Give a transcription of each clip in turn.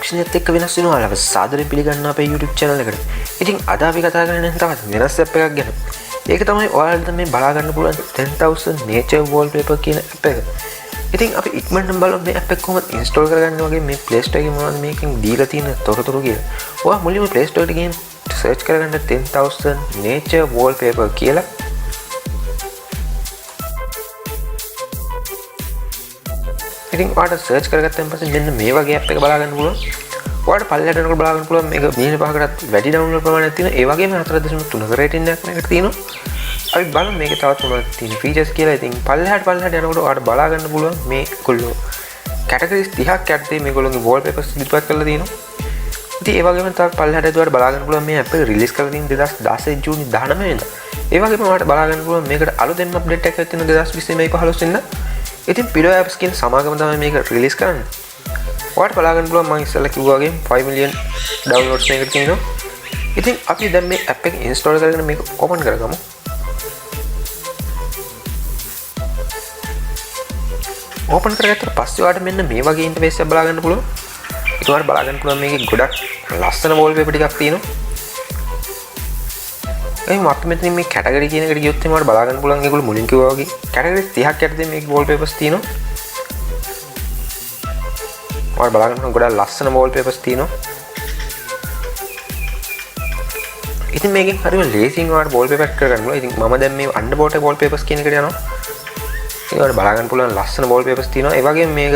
තාක්ෂණයත් එක්ක වෙනස් වෙනවා. ඔයාලව සාදරයෙන් පිළිගන්නවා අපේ YouTube channel එකට. ඉතින් අද අපි කතා කරන්නේ තවත් වෙනස් app එකක් ගැන. ඒක තමයි ඔයාලට මේ බලා ගන්න පුළුවන් 10000 nature wallpaper කියන app එක. ඉතින් අපි ඉක්මනටම බලමු මේ app එක කොහොමද install කරගන්නේ වගේ මේ Play Store එකේ මොනවද මේකෙන් දීලා තියෙන තොරතුරු කියලා. ඔයා මුලින්ම Play Store එකේ ගිහින් search කරගන්න 10000 nature wallpaper කියලා. ඉතින් ඔයාලට සර්ච් කරගත්තන් පස්සේ මෙන්න මේ වගේ app එක බලා ගන්න පුළුවන්. ඔයාලට පල්ලෙහාට යනකොට බලා ගන්න පුළුවන් මේක 0.5කටත් වැඩි ඩවුන්ලෝඩ් ප්‍රමාණයක් තියෙනවා. ඒ වගේම 4.3ක රේටින් එකක් මේකට තියෙනවා. අපි බලමු මේකේ තවත් මොනවද තියෙන ෆීචර්ස් කියලා. ඉතින් පල්ලෙහාට යනකොට ඔයාලට බලා ගන්න පුළුවන් මේගොල්ලෝ කැටගරිස් 30ක් යටතේ මේගොල්ලෝගේ wallpapers ඉදිරිපත් කරලා තියෙනවා. ඉතින් ඒ වගේම තවත් පල්ලෙහාට ඔයාලට බලා ගන්න පුළුවන් මේ app එක රිලීස් කරලා තියෙන 2016 ජූනි 19 වෙනිදා. ඒ වගේම ඔයාලට බලා ගන්න පුළුවන් මේකට අලුතෙන්ම අප්ඩේට් එකක් තියෙනවා 2020 මේ 15 වෙනිදා. ඉතින් පිඩෝ apps කියන සමාගම තමයි මේක රිලීස් කරන්නේ. ඔයාලට බලා ගන්න පුළුවන් මම ඉස්සෙල්ලා කිව්වා වගේ 5 මිලියන් ඩවුන්ලෝඩ්ස් මේකට තියෙනවා. ඉතින් අපි දැන් මේ app එක ඉන්ස්ටෝල් කරගෙන මේක ඕපන් කරගමු. ඕපන් කරගත්තට පස්සේ ඔයාලට මෙන්න මේ වගේ ඉන්ටර්ෆේස් එකක් බලා ගන්න පුළුවන්. ඒක ඔයාලට බලා ගන්න පුළුවන් මේකේ ගොඩක් ලස්සන wallpaper ටිකක් තියෙනවා. එහෙනම් අපි මෙතන මේ කැටගරි කියන එකට ගියොත් එහම බලා ගන්න පුළුවන් ඒගොල්ලෝ මුලින් කිව්වා වගේ කැටගරිස් 30ක් යටතේ මේක wallpapers තියෙනවා. ඔයාලා බලා ගන්න ගොඩක් ලස්සන wallpapers තියෙනවා. ඉතින් මේකෙන් හරිම ලේසියෙන් ඔයාලට wallpaper කරගන්න පුළුවන්. ඉතින් මම දැන් මේ underwater wallpapers කියන එකට යනවා. ඉතින් ඔයාලට බලා ගන්න පුළුවන් ලස්සන wallpapers තියෙනවා. ඒ වගේම මේක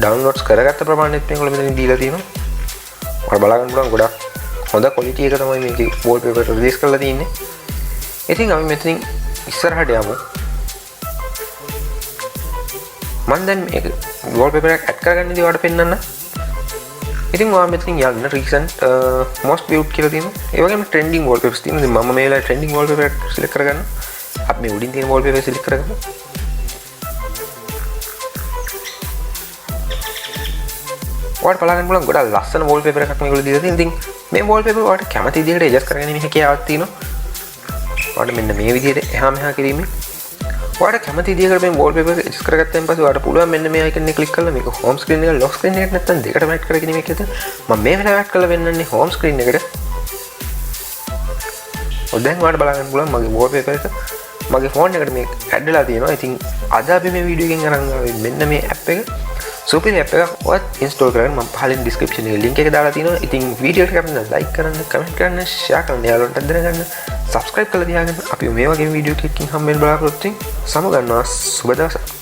downloads කරගත්ත ප්‍රමාණයත් මේගොල්ලෝ මෙතන දීලා තියෙනවා. ඔයාලා බලා ගන්න පුළුවන් ගොඩක් හොඳ quality එක තමයි මේකේ wallpaper රිලීස් කරලා තියෙන්නේ. ඉතින් අපි මෙතනින් ඉස්සරහට යමු. මම දැන් මේක wallpaper එකක් add කරගන්නදී ඔයාලට පෙන්නන්න. ඉතින් ඔයා මෙතනින් යන්න recent most viewed කියලා තියෙනවා. ඒ වගේම trending wallpapers තියෙනවා. ඉතින් මම මේ වෙලාවේ trending wallpaper එකක් select කරගන්න. අපි මේ උඩින් තියෙන wallpaper select කරගමු. ඔයාලට බලා ගන්න පුළුවන් ගොඩක් ලස්සන wallpaper එකක් මේගොල්ලෝ දීලා තියෙනවා. ඉතින් මේ wallpaper ඔයාලට කැමති විදිහට adjust කරගෙන මේ හැකියාවක් තියෙනවා. ඔයාලට මෙන්න මේ විදිහට එහා මෙහා කිරීමෙන් ඔයාලට කැමති විදිහකට මේ wallpaper එක adjust කරගත්තන් පස්සේ ඔයාලට පුළුවන් මෙන්න මේ icon එක click කරලා මේක home screen එක lock screen එකට නැත්නම් දෙකටම add කරගෙන මේක ඇත. මම මේ වෙලාවට add කරලා වෙන්නන්නේ home screen එකට. දැන් ඔයාලට බලා ගන්න පුළුවන් මගේ wallpaper එක මගේ phone එකට මේක add වෙලා තියෙනවා. ඉතින් අද අපි මේ වීඩියෝ එකෙන් අරන් ආවේ මෙන්න මේ app එක super app එකක් ඔයත් install කරගන්න. මම පහලින් description එකේ link එක දාලා තියෙනවා. ඉතින් වීඩියෝ එක අපිට like කරන්න, comment කරන්න, share කරන්න, යාළුවන්ට දැනගන්න, subscribe කරලා තියාගන්න. අපි මේ වගේ වීඩියෝ ටිකකින් හම්බෙන්න බලාපොරොත්තු වෙමින් සමු ගන්නවා. සුබ දවසක්.